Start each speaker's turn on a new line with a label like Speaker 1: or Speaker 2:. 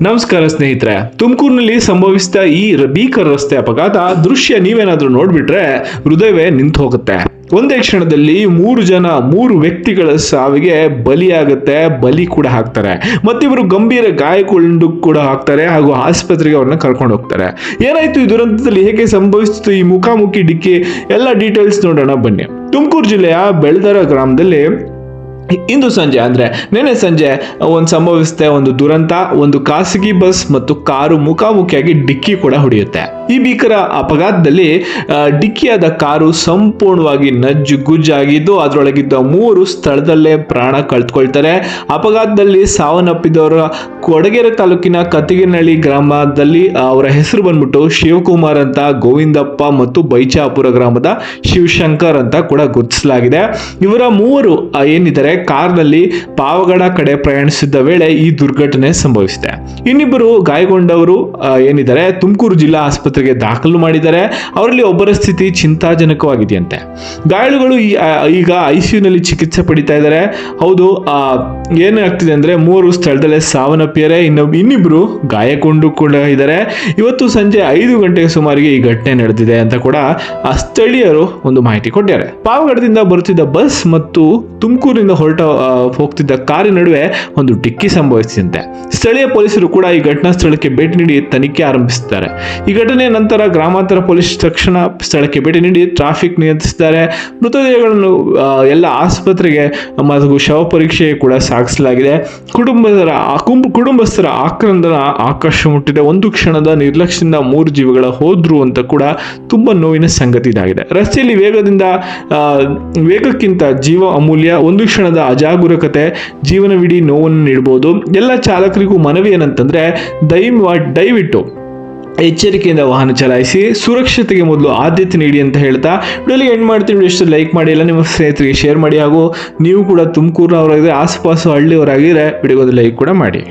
Speaker 1: ನಮಸ್ಕಾರ ಸ್ನೇಹಿತರೆ, ತುಮಕೂರಿನಲ್ಲಿ ಸಂಭವಿಸಿದ ಈ ಭೀಕರ ರಸ್ತೆ ಅಪಘಾತ ದೃಶ್ಯ ನೀವೇನಾದ್ರೂ ನೋಡ್ಬಿಟ್ರೆ ಹೃದಯವೇ ನಿಂತು ಹೋಗುತ್ತೆ. ಒಂದೇ ಕ್ಷಣದಲ್ಲಿ ಮೂರು ವ್ಯಕ್ತಿಗಳ ಸಾವಿಗೆ ಬಲಿಯಾಗುತ್ತೆ, ಬಲಿ ಕೂಡ ಹಾಕ್ತಾರೆ. ಮತ್ತಿಬ್ಬರು ಗಂಭೀರ ಗಾಯಗೊಂಡು ಕೂಡ ಹಾಕ್ತಾರೆ ಹಾಗೂ ಆಸ್ಪತ್ರೆಗೆ ಅವ್ರನ್ನ ಕರ್ಕೊಂಡು ಹೋಗ್ತಾರೆ. ಏನಾಯ್ತು ಈ ದುರಂತದಲ್ಲಿ, ಹೇಗೆ ಸಂಭವಿಸಿತು ಈ ಮುಖಾಮುಖಿ ಡಿಕ್ಕಿ, ಎಲ್ಲ ಡೀಟೇಲ್ಸ್ ನೋಡೋಣ ಬನ್ನಿ. ತುಮಕೂರು ಜಿಲ್ಲೆಯ ಬೆಳ್ದರ ಗ್ರಾಮದಲ್ಲಿ ಇಂದು ಸಂಜೆ ಅಂದ್ರೆ ನೆನೆ ಸಂಜೆ ಸಂಭವಿಸುತ್ತೆ ಒಂದು ದುರಂತ. ಒಂದು ಖಾಸಗಿ ಬಸ್ ಮತ್ತು ಕಾರು ಮುಖಾಮುಖಿಯಾಗಿ ಡಿಕ್ಕಿ ಕೂಡ ಹೊಡೆಯುತ್ತೆ. ಈ ಭೀಕರ ಅಪಘಾತದಲ್ಲಿ ಡಿಕ್ಕಿಯಾದ ಕಾರು ಸಂಪೂರ್ಣವಾಗಿ ನಜ್ಜುಗುಜ್ಜಾಗಿದ್ದು ಅದರೊಳಗಿದ್ದ 3 ಸ್ಥಳದಲ್ಲೇ ಪ್ರಾಣ ಕಳೆದುಕೊಳ್ತಾರೆ. ಅಪಘಾತದಲ್ಲಿ ಸಾವನ್ನಪ್ಪಿದವರ ಕೊಡಗೆರೆ ತಾಲೂಕಿನ ಕತ್ತಿಗೆನಹಳ್ಳಿ ಗ್ರಾಮದಲ್ಲಿ ಅವರ ಹೆಸರು ಬಂದ್ಬಿಟ್ಟು ಶಿವಕುಮಾರ್ ಅಂತ, ಗೋವಿಂದಪ್ಪ ಮತ್ತು ಬೈಚಾಪುರ ಗ್ರಾಮದ ಶಿವಶಂಕರ್ ಅಂತ ಕೂಡ ಗುರುತಿಸಲಾಗಿದೆ. ಇವರ 3 ಏನಿದ್ದಾರೆ ಕಾರ್ನಲ್ಲಿ ಪಾವಗಡ ಕಡೆ ಪ್ರಯಾಣಿಸಿದ್ದ ವೇಳೆ ಈ ದುರ್ಘಟನೆ ಸಂಭವಿಸಿದೆ. ಇನ್ನಿಬ್ಬರು ಗಾಯಗೊಂಡವರು ಏನಿದ್ದಾರೆ ತುಮಕೂರು ಜಿಲ್ಲಾ ಆಸ್ಪತ್ರೆಗೆ ದಾಖಲು ಮಾಡಿದ್ದಾರೆ. ಅವರಲ್ಲಿ ಒಬ್ಬರ ಸ್ಥಿತಿ ಚಿಂತಾಜನಕವಾಗಿದೆಯಂತೆ. ಗಾಯಾಳುಗಳು ಈಗ ಐಸಿಯುನಲ್ಲಿ ಚಿಕಿತ್ಸೆ ಪಡಿತಾ ಇದ್ದಾರೆ. ಹೌದು, ಏನಾಗ್ತಿದೆ ಅಂದ್ರೆ 3 ಸ್ಥಳದಲ್ಲೇ ಸಾವನ್ನಪ್ಪಿದ್ದಾರೆ, ಇನ್ನಿಬ್ರು ಗಾಯಗೊಂಡು ಕೂಡ ಇದ್ದಾರೆ. ಇವತ್ತು ಸಂಜೆ 5 ಗಂಟೆಗೆ ಸುಮಾರಿಗೆ ಈ ಘಟನೆ ನಡೆದಿದೆ ಅಂತ ಕೂಡ ಸ್ಥಳೀಯರು ಒಂದು ಮಾಹಿತಿ ಕೊಟ್ಟಿದ್ದಾರೆ. ಪಾವಗಡದಿಂದ ಬರುತ್ತಿದ್ದ ಬಸ್ ಮತ್ತು ತುಮಕೂರಿನಿಂದ ಹೋಗ್ತಿದ್ದ ಕಾರಿನ ನಡುವೆ ಒಂದು ಡಿಕ್ಕಿ ಸಂಭವಿಸಿದಂತೆ. ಸ್ಥಳೀಯ ಪೊಲೀಸರು ಕೂಡ ಈ ಘಟನಾ ಸ್ಥಳಕ್ಕೆ ಭೇಟಿ ನೀಡಿ ತನಿಖೆ ಆರಂಭಿಸಿದ್ದಾರೆ. ಈ ಘಟನೆಯ ನಂತರ ಗ್ರಾಮಾಂತರ ಪೊಲೀಸ್ ತಕ್ಷಣ ಸ್ಥಳಕ್ಕೆ ಭೇಟಿ ನೀಡಿ ಟ್ರಾಫಿಕ್ ನಿಯಂತ್ರಿಸಿದ್ದಾರೆ. ಮೃತದೇಹಗಳನ್ನು ಎಲ್ಲ ಆಸ್ಪತ್ರೆಗೆ ಮತ್ತು ಶವ ಪರೀಕ್ಷೆಗೆ ಕೂಡ ಸಾಗಿಸಲಾಗಿದೆ. ಕುಟುಂಬಸ್ಥರ ಆಕ್ರಂದನ ಆಕಾಶ ಮುಟ್ಟಿದೆ. ಒಂದು ಕ್ಷಣದ ನಿರ್ಲಕ್ಷ್ಯದಿಂದ 3 ಜೀವಗಳ ಹೋದ್ರು ಅಂತ ಕೂಡ ತುಂಬಾ ನೋವಿನ ಸಂಗತಿ ಇದಾಗಿದೆ. ರಸ್ತೆಯಲ್ಲಿ ವೇಗಕ್ಕಿಂತ ಜೀವ ಅಮೂಲ್ಯ. ಒಂದು ಕ್ಷಣದ ಅಜಾಗರೂಕತೆ ಜೀವನವಿಡೀ ನೋವನ್ನು ನೀಡಬಹುದು. ಎಲ್ಲ ಚಾಲಕರಿಗೂ ಮನವಿ ಏನಂತಂದ್ರೆ ದಯವಿಟ್ಟು ಎಚ್ಚರಿಕೆಯಿಂದ ವಾಹನ ಚಲಾಯಿಸಿ, ಸುರಕ್ಷತೆಗೆ ಮೊದಲು ಆದ್ಯತೆ ನೀಡಿ ಅಂತ ಹೇಳ್ತಾ ವಿಡಿಯೋಲಿ ಎಂಡ್ ಮಾಡ್ತೀನಿ. ಎಷ್ಟು ಲೈಕ್ ಮಾಡಿ, ಎಲ್ಲ ನಿಮ್ಮ ಸ್ನೇಹಿತರಿಗೆ ಶೇರ್ ಮಾಡಿ, ಹಾಗೂ ನೀವು ಕೂಡ ತುಮಕೂರಿನವರಾಗಿದ್ರೆ, ಆಸುಪಾಸು ಹಳ್ಳಿಯವರಾಗಿದ್ರೆ ವಿಡಿಯೋಗೆ ಲೈಕ್ ಕೂಡ ಮಾಡಿ.